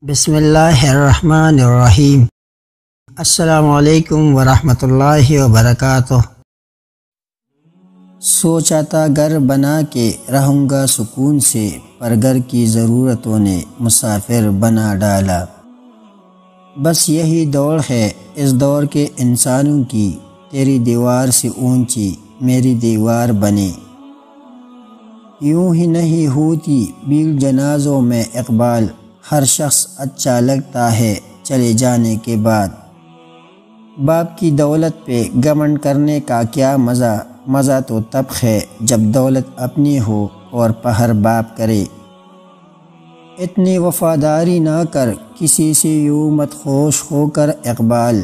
بسم اللہ الرحمن الرحیم۔ السلام علیکم ورحمۃ اللہ وبرکاتہ۔ سوچا تھا گھر بنا کے رہوں گا سکون سے، پر گھر کی ضرورتوں نے مسافر بنا ڈالا۔ بس یہی دوڑ ہے اس دور کے انسانوں کی، تیری دیوار سے اونچی میری دیوار بنے۔ یوں ہی نہیں ہوتی بیل جنازوں میں اقبال، ہر شخص اچھا لگتا ہے چلے جانے کے بعد۔ باپ کی دولت پہ گھمنڈ کرنے کا کیا مزہ، مزہ تو تب ہے جب دولت اپنی ہو اور پہر باپ کرے۔ اتنی وفاداری نہ کر کسی سے یوں مت خوش ہو کر اقبال،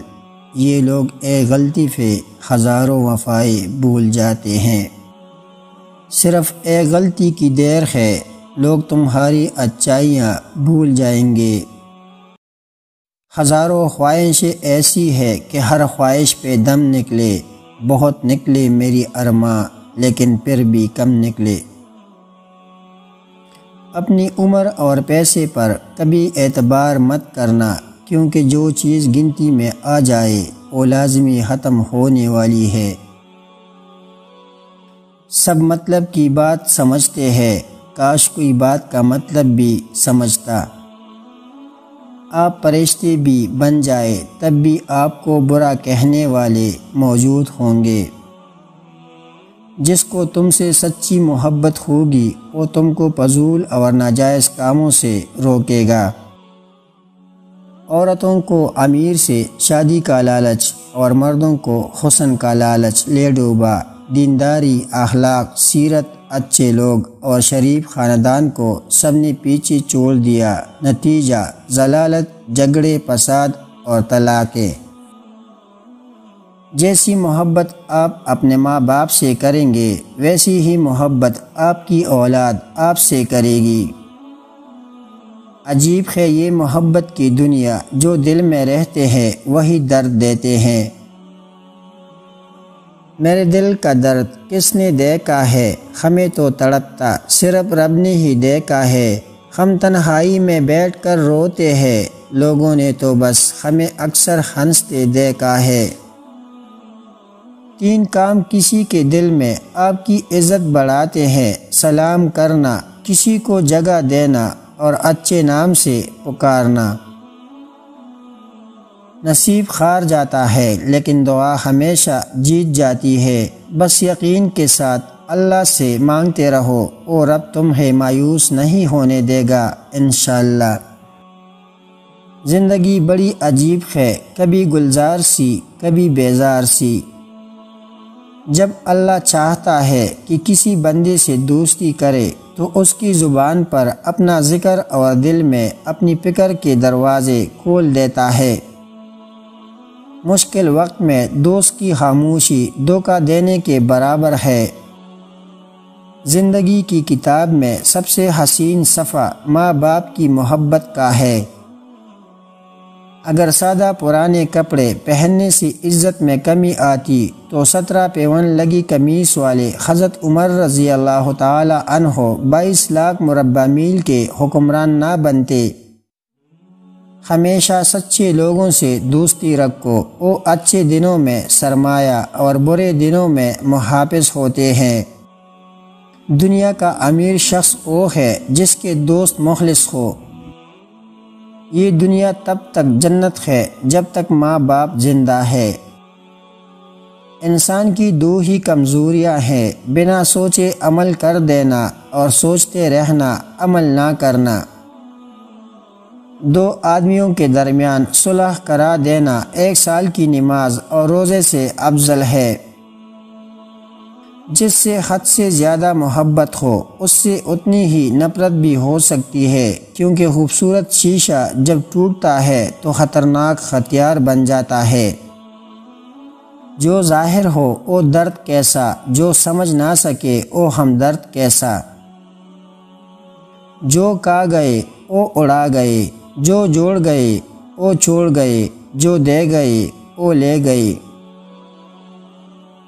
یہ لوگ ایک غلطی پہ ہزاروں وفائیں بھول جاتے ہیں۔ صرف ایک غلطی کی دیر ہے، لوگ تمہاری اچھائیاں بھول جائیں گے۔ ہزاروں خواہشیں ایسی ہے کہ ہر خواہش پہ دم نکلے، بہت نکلے میری ارماں لیکن پھر بھی کم نکلے۔ اپنی عمر اور پیسے پر کبھی اعتبار مت کرنا، کیونکہ جو چیز گنتی میں آ جائے وہ لازمی ختم ہونے والی ہے۔ سب مطلب کی بات سمجھتے ہیں، کاش کوئی بات کا مطلب بھی سمجھتا۔ آپ فرشتے بھی بن جائے تب بھی آپ کو برا کہنے والے موجود ہوں گے۔ جس کو تم سے سچی محبت ہوگی وہ تم کو فضول اور ناجائز کاموں سے روکے گا۔ عورتوں کو امیر سے شادی کا لالچ اور مردوں کو حسن کا لالچ لے ڈوبا۔ دینداری، اخلاق، سیرت، اچھے لوگ اور شریف خاندان کو سب نے پیچھے چھوڑ دیا۔ نتیجہ ضلالت، جھگڑے، فساد اور طلاقیں۔ جیسی محبت آپ اپنے ماں باپ سے کریں گے ویسی ہی محبت آپ کی اولاد آپ سے کرے گی۔ عجیب ہے یہ محبت کی دنیا، جو دل میں رہتے ہیں وہی درد دیتے ہیں۔ میرے دل کا درد کس نے دیکھا ہے، ہمیں تو تڑپتا صرف رب نے ہی دیکھا ہے۔ ہم تنہائی میں بیٹھ کر روتے ہیں، لوگوں نے تو بس ہمیں اکثر ہنستے دیکھا ہے۔ تین کام کسی کے دل میں آپ کی عزت بڑھاتے ہیں، سلام کرنا، کسی کو جگہ دینا اور اچھے نام سے پکارنا۔ نصیب ہار جاتا ہے لیکن دعا ہمیشہ جیت جاتی ہے۔ بس یقین کے ساتھ اللہ سے مانگتے رہو اور رب تمہیں مایوس نہیں ہونے دے گا انشاءاللہ۔ زندگی بڑی عجیب ہے، کبھی گلزار سی کبھی بیزار سی۔ جب اللہ چاہتا ہے کہ کسی بندے سے دوستی کرے تو اس کی زبان پر اپنا ذکر اور دل میں اپنی فکر کے دروازے کھول دیتا ہے۔ مشکل وقت میں دوست کی خاموشی دھوکہ دینے کے برابر ہے۔ زندگی کی کتاب میں سب سے حسین صفحہ ماں باپ کی محبت کا ہے۔ اگر سادہ پرانے کپڑے پہننے سے عزت میں کمی آتی تو 17 پیون لگی قمیص والے حضرت عمر رضی اللہ تعالی عنہ 22 لاکھ مربع میل کے حکمران نہ بنتے۔ ہمیشہ سچے لوگوں سے دوستی رکھو، وہ اچھے دنوں میں سرمایہ اور برے دنوں میں محافظ ہوتے ہیں۔ دنیا کا امیر شخص وہ ہے جس کے دوست مخلص ہو۔ یہ دنیا تب تک جنت ہے جب تک ماں باپ زندہ ہے۔ انسان کی دو ہی کمزوریاں ہیں، بنا سوچے عمل کر دینا اور سوچتے رہنا عمل نہ کرنا۔ دو آدمیوں کے درمیان صلح کرا دینا 1 سال کی نماز اور روزے سے افضل ہے۔ جس سے حد سے زیادہ محبت ہو اس سے اتنی ہی نفرت بھی ہو سکتی ہے، کیونکہ خوبصورت شیشہ جب ٹوٹتا ہے تو خطرناک ہتھیار بن جاتا ہے۔ جو ظاہر ہو وہ درد کیسا، جو سمجھ نہ سکے وہ ہمدرد کیسا۔ جو کھا گئے وہ اڑا گئے، جو جوڑ گئے وہ چھوڑ گئے، جو دے گئے وہ لے گئے۔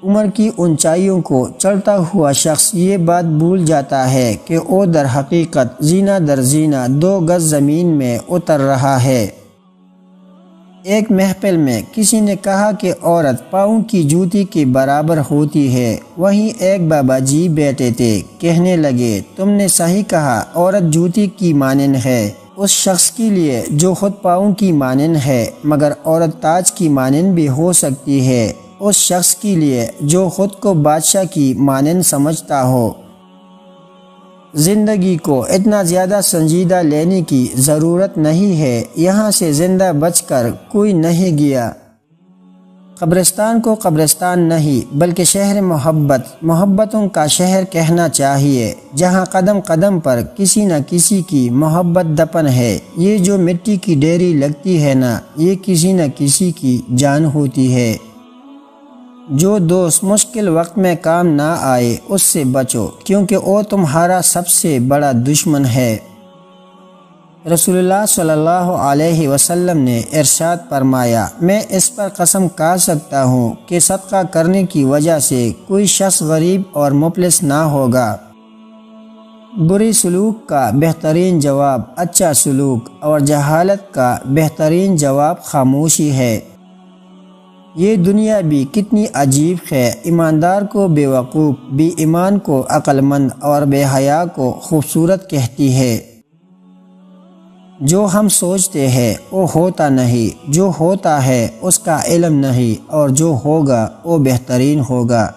عمر کی اونچائیوں کو چڑھتا ہوا شخص یہ بات بھول جاتا ہے کہ وہ در حقیقت زینہ در زینہ 2 گز زمین میں اتر رہا ہے۔ ایک محفل میں کسی نے کہا کہ عورت پاؤں کی جوتی کے برابر ہوتی ہے۔ وہیں ایک بابا جی بیٹھے تھے، کہنے لگے تم نے صحیح کہا، عورت جوتی کی مانند ہے اس شخص کے لیے جو خود پاؤں کی مانند ہے، مگر عورت تاج کی مانند بھی ہو سکتی ہے اس شخص کے لیے جو خود کو بادشاہ کی مانند سمجھتا ہو۔ زندگی کو اتنا زیادہ سنجیدہ لینے کی ضرورت نہیں ہے، یہاں سے زندہ بچ کر کوئی نہیں گیا۔ قبرستان کو قبرستان نہیں بلکہ شہر محبتوں کا شہر کہنا چاہیے، جہاں قدم قدم پر کسی نہ کسی کی محبت دفن ہے۔ یہ جو مٹی کی ڈیری لگتی ہے نا، یہ کسی نہ کسی کی جان ہوتی ہے۔ جو دوست مشکل وقت میں کام نہ آئے اس سے بچو، کیونکہ وہ تمہارا سب سے بڑا دشمن ہے۔ رسول اللہ صلی اللہ علیہ وسلم نے ارشاد فرمایا، میں اس پر قسم کھا سکتا ہوں کہ صدقہ کرنے کی وجہ سے کوئی شخص غریب اور مفلس نہ ہوگا۔ بری سلوک کا بہترین جواب اچھا سلوک، اور جہالت کا بہترین جواب خاموشی ہے۔ یہ دنیا بھی کتنی عجیب ہے، ایماندار کو بے وقوف، بے ایمان کو عقل مند اور بے حیا کو خوبصورت کہتی ہے۔ جو ہم سوچتے ہیں وہ ہوتا نہیں، جو ہوتا ہے اس کا علم نہیں، اور جو ہوگا وہ بہترین ہوگا۔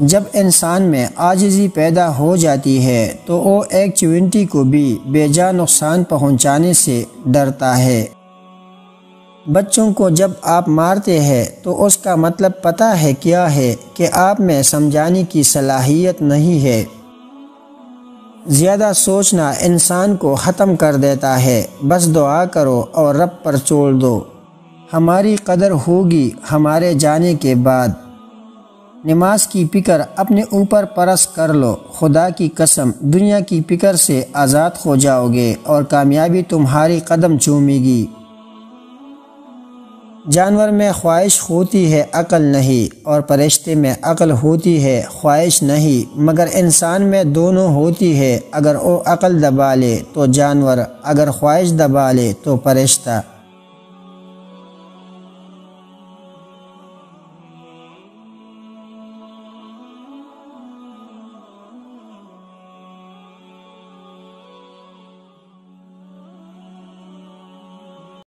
جب انسان میں عاجزی پیدا ہو جاتی ہے تو وہ ایک چیونٹی کو بھی بے جا نقصان پہنچانے سے ڈرتا ہے۔ بچوں کو جب آپ مارتے ہیں تو اس کا مطلب پتہ ہے کیا ہے کہ آپ میں سمجھانے کی صلاحیت نہیں ہے۔ زیادہ سوچنا انسان کو ختم کر دیتا ہے۔ بس دعا کرو اور رب پر چھوڑ دو، ہماری قدر ہوگی ہمارے جانے کے بعد۔ نماز کی فکر اپنے اوپر پرس کر لو، خدا کی قسم دنیا کی فکر سے آزاد ہو جاؤ گے اور کامیابی تمہاری قدم چومے گی۔ جانور میں خواہش ہوتی ہے عقل نہیں، اور فرشتے میں عقل ہوتی ہے خواہش نہیں، مگر انسان میں دونوں ہوتی ہے۔ اگر وہ عقل دبا لے تو جانور، اگر خواہش دبا لے تو فرشتہ۔